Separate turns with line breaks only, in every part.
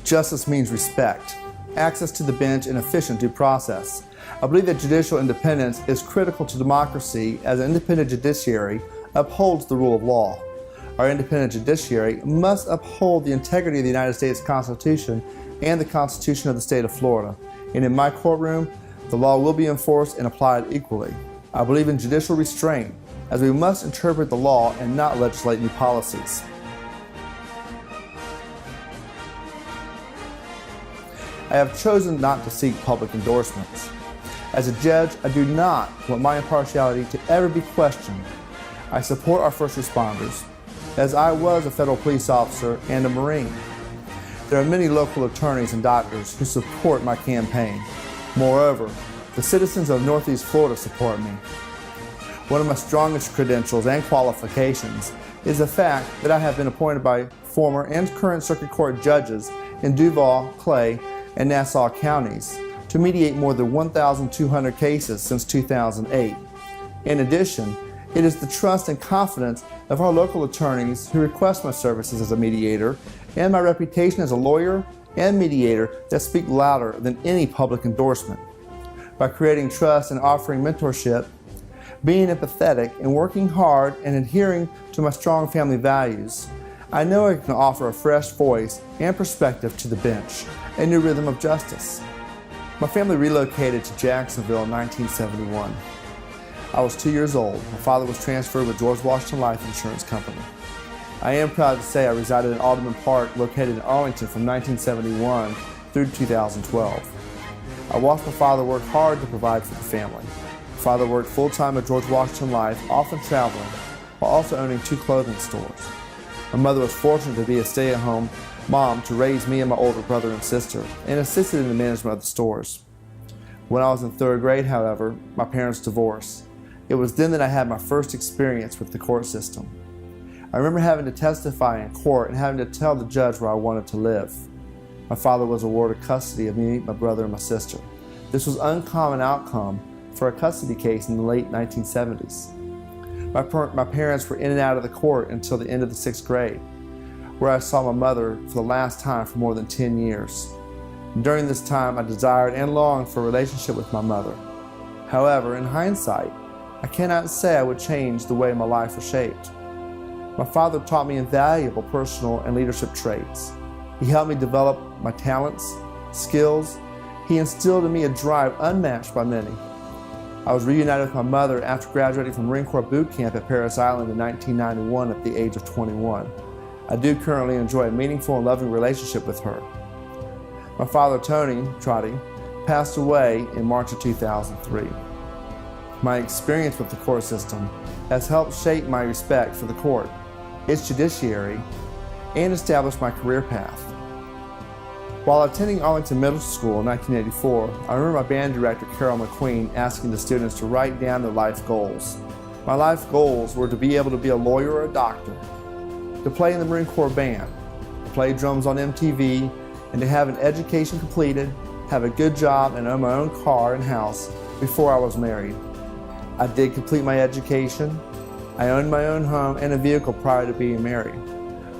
Justice means respect, access to the bench, and efficient due process. I believe that judicial independence is critical to democracy, as an independent judiciary upholds the rule of law. Our independent judiciary must uphold the integrity of the United States Constitution and the Constitution of the state of Florida. And in my courtroom, the law will be enforced and applied equally. I believe in judicial restraint, as we must interpret the law and not legislate new policies. I have chosen not to seek public endorsements. As a judge, I do not want my impartiality to ever be questioned. I support our first responders, as I was a federal police officer and a Marine. There are many local attorneys and doctors who support my campaign. Moreover, the citizens of Northeast Florida support me. One of my strongest credentials and qualifications is the fact that I have been appointed by former and current circuit court judges in Duval, Clay, and Nassau counties to mediate more than 1,200 cases since 2008. In addition, it is the trust and confidence of our local attorneys who request my services as a mediator and my reputation as a lawyer and mediator that speak louder than any public endorsement. By creating trust and offering mentorship, being empathetic and working hard and adhering to my strong family values, I know I can offer a fresh voice and perspective to the bench, a new rhythm of justice. My family relocated to Jacksonville in 1971. I was 2 years old. My father was transferred with George Washington Life Insurance Company. I am proud to say I resided in Alderman Park, located in Arlington from 1971 through 2012. I watched my father work hard to provide for the family. My father worked full-time at George Washington Life, often traveling, while also owning 2 clothing stores. My mother was fortunate to be a stay-at-home mom to raise me and my older brother and sister, and assisted in the management of the stores. When I was in 3rd grade, however, my parents divorced. It was then that I had my first experience with the court system. I remember having to testify in court and having to tell the judge where I wanted to live. My father was awarded custody of me, my brother, and my sister. This was an uncommon outcome for a custody case in the late 1970s. My parents were in and out of the court until the end of the 6th grade, where I saw my mother for the last time for more than 10 years. During this time, I desired and longed for a relationship with my mother. However, in hindsight, I cannot say I would change the way my life was shaped. My father taught me invaluable personal and leadership traits. He helped me develop my talents, skills. He instilled in me a drive unmatched by many. I was reunited with my mother after graduating from Marine Corps boot camp at Parris Island in 1991 at the age of 21. I do currently enjoy a meaningful and loving relationship with her. My father, Tony Trotti, passed away in March of 2003. My experience with the court system has helped shape my respect for the court, its judiciary, and establish my career path. While attending Arlington Middle School in 1984, I remember my band director, Carol McQueen, asking the students to write down their life goals. My life goals were to be able to be a lawyer or a doctor, to play in the Marine Corps band, to play drums on MTV, and to have an education completed, have a good job, and own my own car and house before I was married. I did complete my education. I owned my own home and a vehicle prior to being married.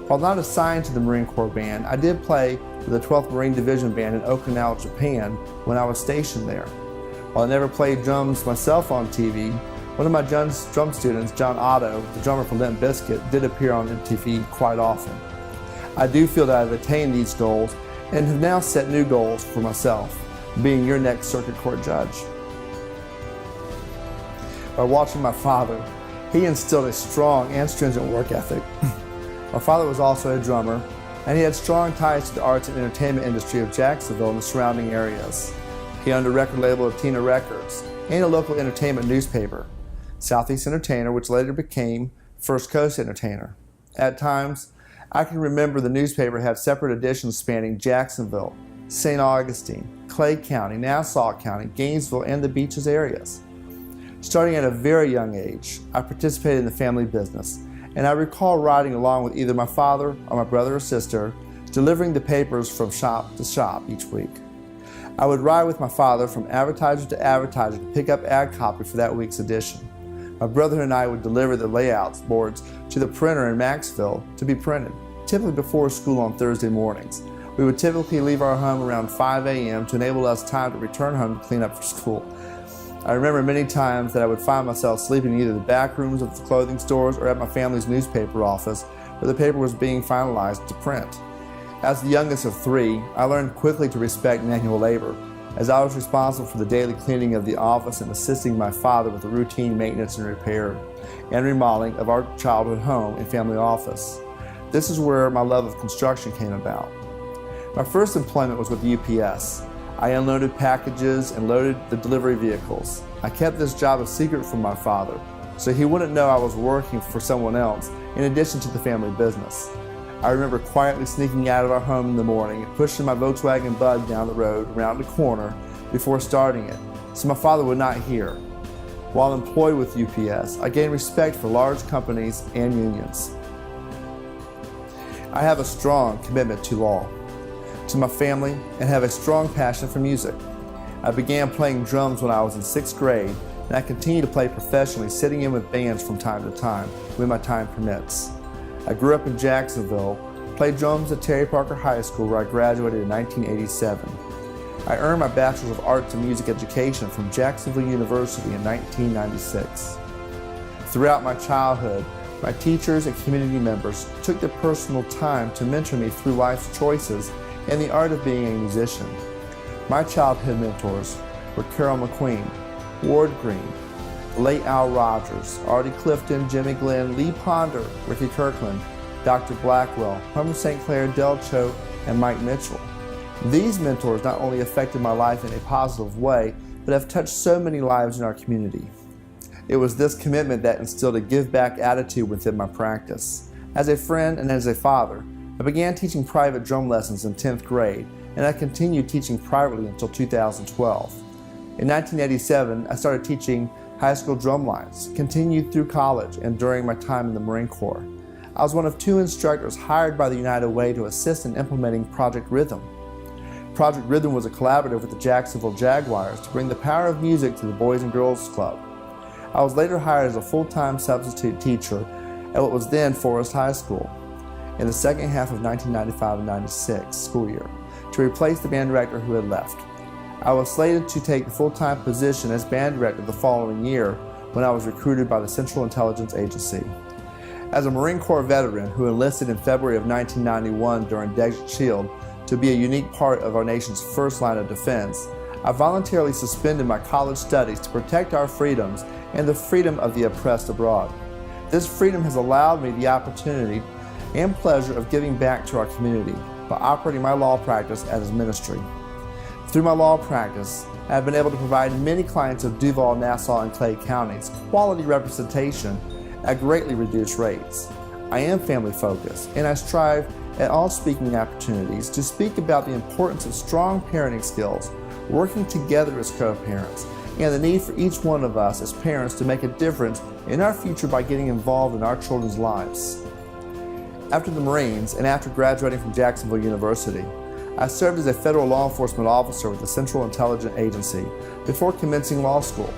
While not assigned to the Marine Corps band, I did play with the 12th Marine Division Band in Okinawa, Japan when I was stationed there. While I never played drums myself on TV, one of my drum students, John Otto, the drummer from Limp Bizkit, did appear on MTV quite often. I do feel that I've attained these goals and have now set new goals for myself, being your next circuit court judge. By watching my father, he instilled a strong and stringent work ethic. My father was also a drummer, and he had strong ties to the arts and entertainment industry of Jacksonville and the surrounding areas. He owned a record label of Tina Records and a local entertainment newspaper, Southeast Entertainer, which later became First Coast Entertainer. At times, I can remember the newspaper had separate editions spanning Jacksonville, St. Augustine, Clay County, Nassau County, Gainesville, and the Beaches areas. Starting at a very young age, I participated in the family business, and I recall riding along with either my father or my brother or sister, delivering the papers from shop to shop each week. I would ride with my father from advertiser to advertiser to pick up ad copy for that week's edition. My brother and I would deliver the layouts boards to the printer in Maxville to be printed, typically before school on Thursday mornings, We would typically leave our home around 5 a.m. to enable us time to return home to clean up for school. I remember many times that I would find myself sleeping in either the back rooms of the clothing stores or at my family's newspaper office where the paper was being finalized to print. As the youngest of three, I learned quickly to respect manual labor, as I was responsible for the daily cleaning of the office and assisting my father with the routine maintenance and repair and remodeling of our childhood home and family office. This is where my love of construction came about. My first employment was with UPS. I unloaded packages and loaded the delivery vehicles. I kept this job a secret from my father, so he wouldn't know I was working for someone else in addition to the family business. I remember quietly sneaking out of our home in the morning and pushing my Volkswagen Bug down the road around the corner before starting it, so my father would not hear. While employed with UPS, I gained respect for large companies and unions. I have a strong commitment to law, to my family, and have a strong passion for music. I began playing drums when I was in 6th grade, and I continue to play professionally, sitting in with bands from time to time when my time permits. I grew up in Jacksonville, played drums at Terry Parker High School where I graduated in 1987. I earned my Bachelor's of Arts in Music Education from Jacksonville University in 1996. Throughout my childhood, my teachers and community members took their personal time to mentor me through life's choices and the art of being a musician. My childhood mentors were Carol McQueen, Ward Green, the late Al Rogers, Artie Clifton, Jimmy Glenn, Lee Ponder, Ricky Kirkland, Dr. Blackwell, Homer St. Clair, Del Cho, and Mike Mitchell. These mentors not only affected my life in a positive way, but have touched so many lives in our community. It was this commitment that instilled a give-back attitude within my practice. As a friend and as a father, I began teaching private drum lessons in 10th grade, and I continued teaching privately until 2012. In 1987, I started teaching high school drum lines, continued through college and during my time in the Marine Corps. I was one of 2 instructors hired by the United Way to assist in implementing Project Rhythm. Project Rhythm was a collaborative with the Jacksonville Jaguars to bring the power of music to the Boys and Girls Club. I was later hired as a full-time substitute teacher at what was then Forest High School in the second half of 1995 and 96 school year to replace the band director who had left. I was slated to take the full-time position as band director the following year when I was recruited by the Central Intelligence Agency. As a Marine Corps veteran who enlisted in February of 1991 during Desert Shield to be a unique part of our nation's first line of defense, I voluntarily suspended my college studies to protect our freedoms and the freedom of the oppressed abroad. This freedom has allowed me the opportunity and pleasure of giving back to our community by operating my law practice as a ministry. Through my law practice, I have been able to provide many clients of Duval, Nassau, and Clay counties quality representation at greatly reduced rates. I am family focused, and I strive at all speaking opportunities to speak about the importance of strong parenting skills, working together as co-parents, and the need for each one of us as parents to make a difference in our future by getting involved in our children's lives. After the Marines and after graduating from Jacksonville University, I served as a federal law enforcement officer with the Central Intelligence Agency before commencing law school.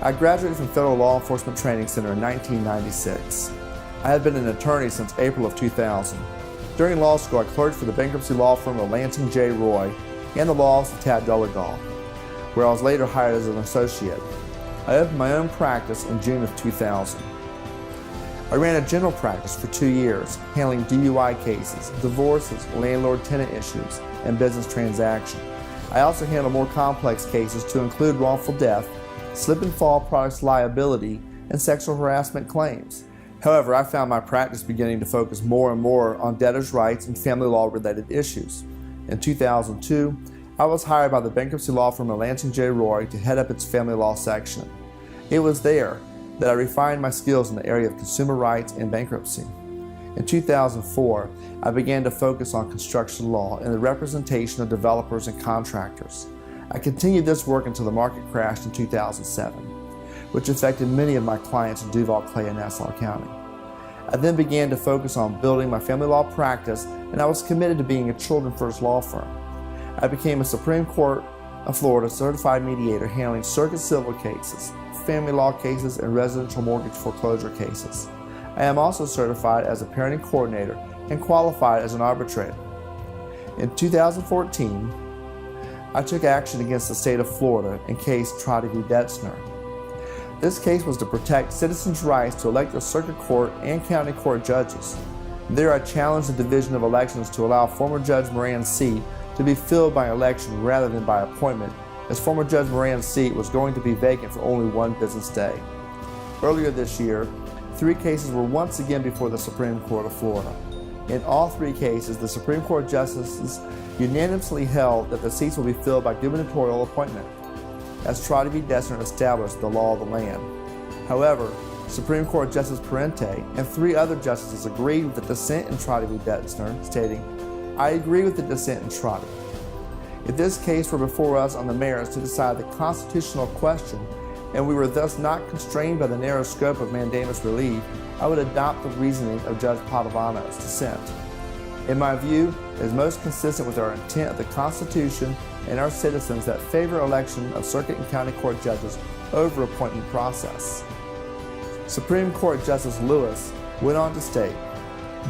I graduated from Federal Law Enforcement Training Center in 1996. I had been an attorney since April of 2000. During law school, I clerked for the bankruptcy law firm of Lansing J. Roy and the law office of Tad Donegal, where I was later hired as an associate. I opened my own practice in June of 2000. I ran a general practice for 2 years, handling DUI cases, divorces, landlord-tenant issues, and business transactions. I also handle more complex cases to include wrongful death, slip and fall products liability, and sexual harassment claims. However, I found my practice beginning to focus more and more on debtors' rights and family law-related issues. In 2002, I was hired by the bankruptcy law firm of Lansing J. Roy to head up its family law section. It was there that I refined my skills in the area of consumer rights and bankruptcy. In 2004, I began to focus on construction law and the representation of developers and contractors. I continued this work until the market crashed in 2007, which affected many of my clients in Duval, Clay, and Nassau County. I then began to focus on building my family law practice, and I was committed to being a children first law firm. I became a Supreme Court of Florida certified mediator handling circuit civil cases, family law cases, and residential mortgage foreclosure cases. I am also certified as a parenting coordinator and qualified as an arbitrator. In 2014, I took action against the state of Florida in case Trotti v. Detzner. This case was to protect citizens' rights to elect their circuit court and county court judges. There I challenged the division of elections to allow former Judge Moran's seat to be filled by election rather than by appointment, as former Judge Moran's seat was going to be vacant for only one business day. Earlier this year, 3 cases were once again before the Supreme Court of Florida. In all 3 cases, the Supreme Court justices unanimously held that the seats will be filled by gubernatorial appointment, as Trotti v. Detzner established the law of the land. However, Supreme Court Justice Parente and 3 other justices agreed with the dissent in Trotti v. Detzner, stating, "I agree with the dissent in Trotti. If this case were before us on the merits to decide the constitutional question, and we were thus not constrained by the narrow scope of mandamus relief, I would adopt the reasoning of Judge Padovano's dissent. In my view, it is most consistent with our intent of the Constitution and our citizens that favor election of circuit and county court judges over appointment process." Supreme Court Justice Lewis went on to state,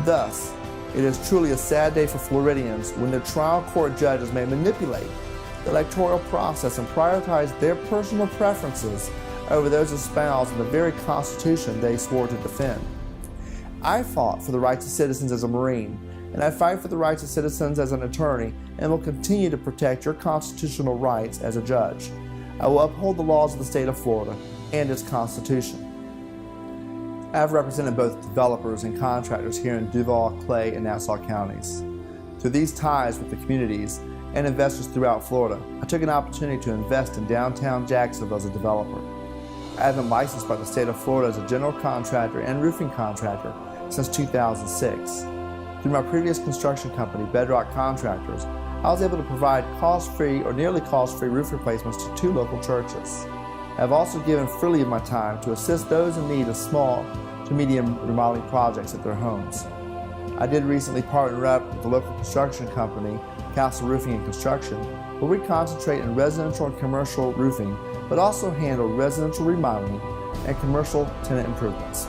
"Thus, it is truly a sad day for Floridians when their trial court judges may manipulate the electoral process and prioritize their personal preferences over those espoused in the very Constitution they swore to defend. I fought for the rights of citizens as a Marine, and I fight for the rights of citizens as an attorney, and will continue to protect your constitutional rights as a judge. I will uphold the laws of the state of Florida and its Constitution." I have represented both developers and contractors here in Duval, Clay, and Nassau counties. Through these ties with the communities and investors throughout Florida, I took an opportunity to invest in downtown Jacksonville as a developer. I have been licensed by the state of Florida as a general contractor and roofing contractor since 2006. Through my previous construction company, Bedrock Contractors, I was able to provide cost-free or nearly cost-free roof replacements to 2 local churches. I have also given freely of my time to assist those in need of small to medium remodeling projects at their homes. I did recently partner up with the local construction company, Castle Roofing and Construction, where we concentrate in residential and commercial roofing, but also handle residential remodeling and commercial tenant improvements.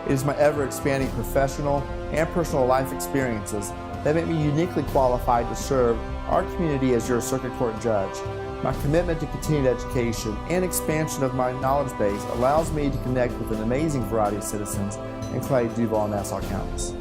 It is my ever-expanding professional and personal life experiences that make me uniquely qualified to serve our community as your circuit court judge. My commitment to continued education and expansion of my knowledge base allows me to connect with an amazing variety of citizens in Clay, Duval, and Nassau counties.